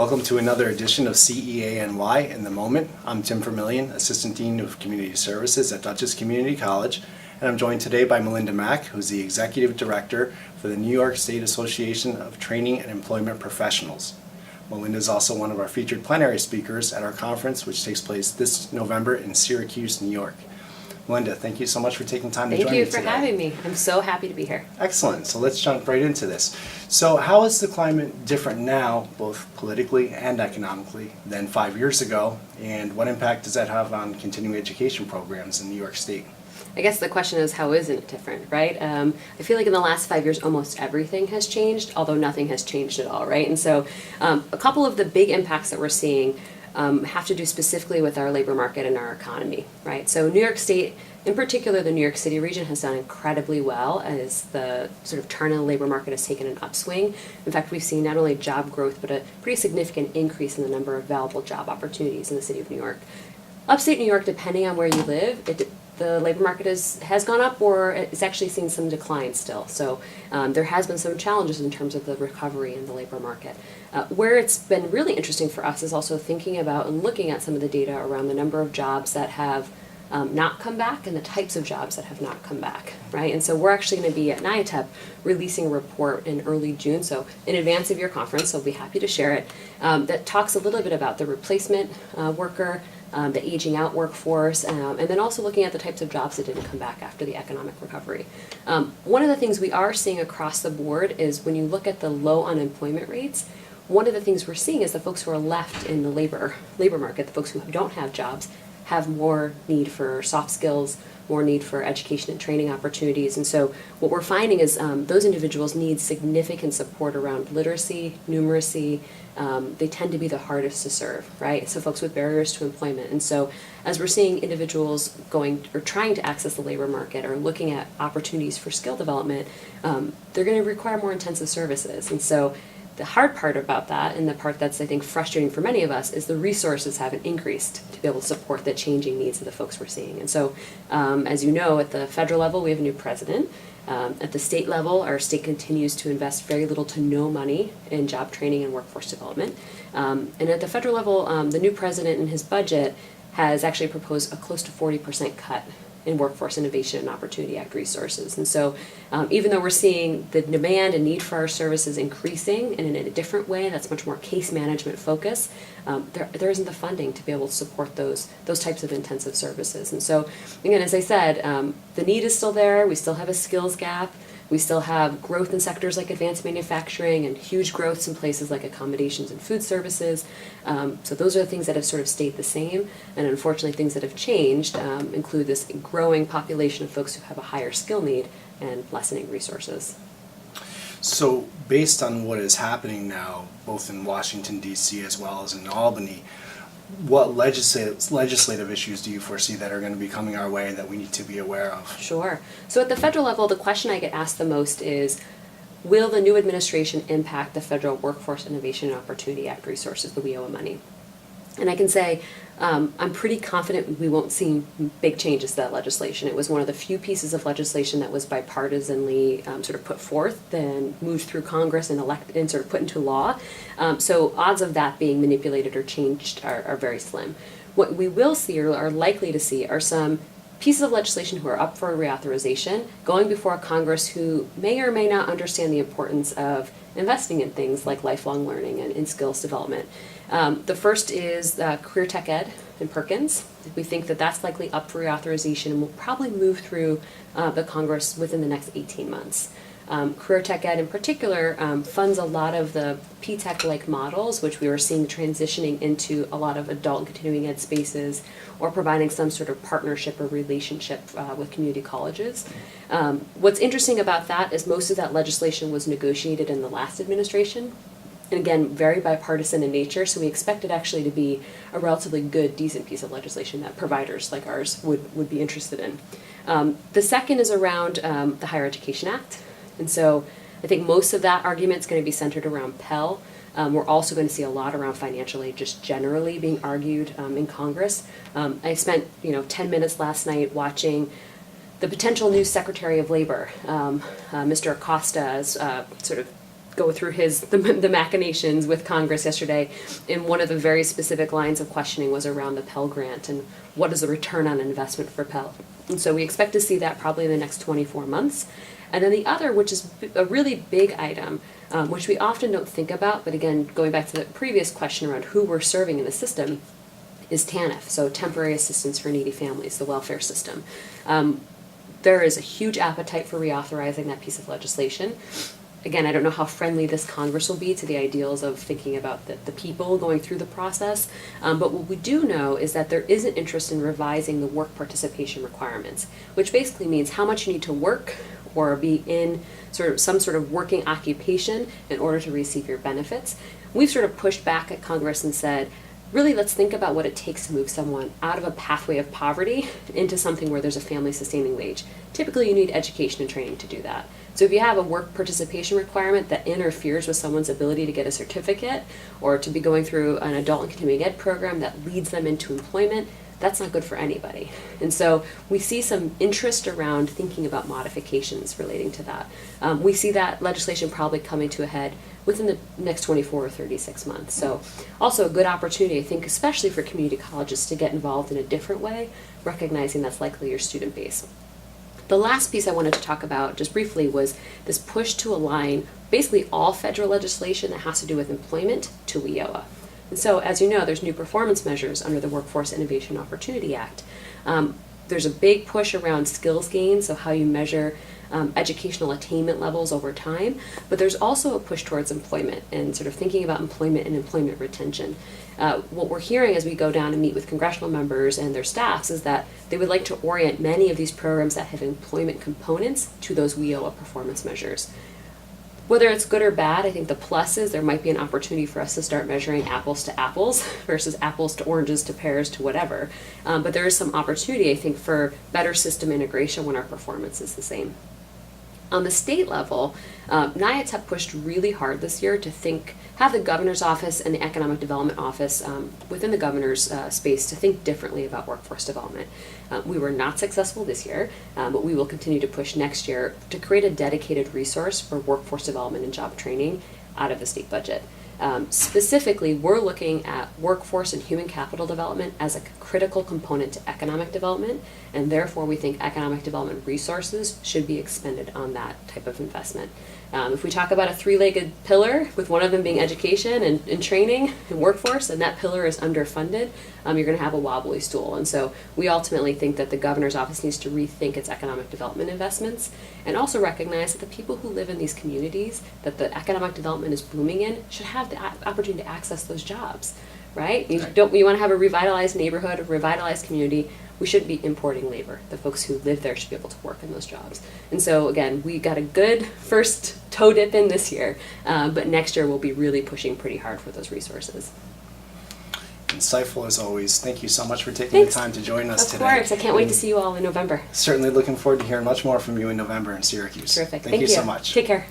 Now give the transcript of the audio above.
Welcome to another edition of CEANY in the Moment. I'm Tim Vermillion, Assistant Dean of Community Services at Dutchess Community College, and I'm joined today by Melinda Mack, who's the Executive Director for the New York State Association of Training and Employment Professionals. Melinda is also one of our featured plenary speakers at our conference, which takes place this November in Syracuse, New York. Melinda, thank you so much for taking time to join me today. Thank you for having me. I'm so happy to be here. Excellent. So let's jump right into this. So how is the climate different now, both politically and economically, than 5 years ago? And what impact does that have on continuing education programs in New York State? I guess the question is, how isn't it different, right? I feel like in the last 5 years, almost everything has changed, although nothing has changed at all, right? And so a couple of the big impacts that we're seeing have to do specifically with our labor market and our economy, right? So New York State, in particular the New York City region, has done incredibly well as the sort of turn in the labor market has taken an upswing. In fact, we've seen not only job growth, but a pretty significant increase in the number of available job opportunities in the city of New York. Upstate New York, depending on where you live, the labor market has gone up, or it's actually seen some decline still. So there has been some challenges in terms of the recovery in the labor market. Where it's been really interesting for us is also thinking about and looking at some of the data around the number of jobs that have not come back and the types of jobs that have not come back, right? And so we're actually going to be at NYATEP releasing a report in early June, so in advance of your conference, so I'll be happy to share it, that talks a little bit about the replacement worker, the aging out workforce, and then also looking at the types of jobs that didn't come back after the economic recovery. One of the things we are seeing across the board is when you look at the low unemployment rates, one of the things we're seeing is the folks who are left in the labor market, the folks who don't have jobs, have more need for soft skills, more need for education and training opportunities. And so what we're finding is those individuals need significant support around literacy, numeracy. They tend to be the hardest to serve, right? So folks with barriers to employment. And so as we're seeing individuals going or trying to access the labor market or looking at opportunities for skill development, they're going to require more intensive services. And so the hard part about that, and the part that's, I think, frustrating for many of us, is the resources haven't increased to be able to support the changing needs of the folks we're seeing. And so, as you know, at the federal level, we have a new president. At the state level, our state continues to invest very little to no money in job training and workforce development. And at the federal level, the new president in his budget has actually proposed a close to 40% cut in Workforce Innovation and Opportunity Act resources. And so even though we're seeing the demand and need for our services increasing and in a different way that's much more case management focused, there isn't the funding to be able to support those types of intensive services. And so again, as I said, the need is still there. We still have a skills gap. We still have growth in sectors like advanced manufacturing and huge growths in places like accommodations and food services. So those are the things that have sort of stayed the same. And unfortunately, things that have changed include this growing population of folks who have a higher skill need and lessening resources. So based on what is happening now, both in Washington, D.C. as well as in Albany, what legislative issues do you foresee that are going to be coming our way that we need to be aware of? Sure. So at the federal level, the question I get asked the most is, will the new administration impact the Federal Workforce Innovation and Opportunity Act resources, the WIOA money? And I can say I'm pretty confident we won't see big changes to that legislation. It was one of the few pieces of legislation that was bipartisanly sort of put forth, then moved through Congress and elected and sort of put into law. So odds of that being manipulated or changed are very slim. What we will see or are likely to see are some pieces of legislation who are up for a reauthorization going before Congress who may or may not understand the importance of investing in things like lifelong learning and in skills development. The first is Career Tech Ed in Perkins. We think that that's likely up for reauthorization and will probably move through the Congress within the next 18 months. Career Tech Ed in particular funds a lot of the P-Tech-like models, which we were seeing transitioning into a lot of adult continuing ed spaces or providing some sort of partnership or relationship with community colleges. What's interesting about that is most of that legislation was negotiated in the last administration. And again, very bipartisan in nature, so we expect it actually to be a relatively good, decent piece of legislation that providers like ours would be interested in. The second is around the Higher Education Act. And so I think most of that argument is going to be centered around Pell. We're also going to see a lot around financial aid just generally being argued in Congress. I spent 10 minutes last night watching the potential new Secretary of Labor, Mr. Acosta's sort of go through the machinations with Congress yesterday, and one of the very specific lines of questioning was around the Pell Grant and what is the return on investment for Pell. And so we expect to see that probably in the next 24 months. And then the other, which is a really big item, which we often don't think about, but again, going back to the previous question around who we're serving in the system, is TANF, so Temporary Assistance for Needy Families, the welfare system. There is a huge appetite for reauthorizing that piece of legislation. Again, I don't know how friendly this Congress will be to the ideals of thinking about the people going through the process, but what we do know is that there is an interest in revising the work participation requirements, which basically means how much you need to work or be in some sort of working occupation in order to receive your benefits. We've sort of pushed back at Congress and said, really, let's think about what it takes to move someone out of a pathway of poverty into something where there's a family-sustaining wage. Typically, you need education and training to do that. So if you have a work participation requirement that interferes with someone's ability to get a certificate or to be going through an adult and continuing ed program that leads them into employment, that's not good for anybody. And so we see some interest around thinking about modifications relating to that. We see that legislation probably coming to a head within the next 24 or 36 months. So also a good opportunity, I think, especially for community colleges to get involved in a different way, recognizing that's likely your student base. The last piece I wanted to talk about just briefly was this push to align basically all federal legislation that has to do with employment to WIOA. And so, as you know, there's new performance measures under the Workforce Innovation Opportunity Act. There's a big push around skills gains, so how you measure educational attainment levels over time, but there's also a push towards employment and sort of thinking about employment and employment retention. What we're hearing as we go down and meet with congressional members and their staffs is that they would like to orient many of these programs that have employment components to those WIOA performance measures. Whether it's good or bad, I think the plus is there might be an opportunity for us to start measuring apples to apples versus apples to oranges to pears to whatever. But there is some opportunity, I think, for better system integration when our performance is the same. On the state level, NYATEP pushed really hard this year to have the governor's office and the economic development office within the governor's space to think differently about workforce development. We were not successful this year, but we will continue to push next year to create a dedicated resource for workforce development and job training out of the state budget. Specifically, we're looking at workforce and human capital development as a critical component to economic development, and therefore we think economic development resources should be expended on that type of investment. If we talk about a three-legged pillar, with one of them being education and training and workforce, and that pillar is underfunded, you're going to have a wobbly stool. And so we ultimately think that the governor's office needs to rethink its economic development investments and also recognize that the people who live in these communities that the economic development is booming in should have the opportunity to access those jobs, right? You want to have a revitalized neighborhood, a revitalized community. We shouldn't be importing labor. The folks who live there should be able to work in those jobs. And so again, we got a good first toe dip in this year, but next year we'll be really pushing pretty hard for those resources. Insightful as always. Thank you so much for taking the time to join us today. Of course, I can't wait to see you all in November. Certainly looking forward to hearing much more from you in November in Syracuse. Terrific. Thank you so much. Take care.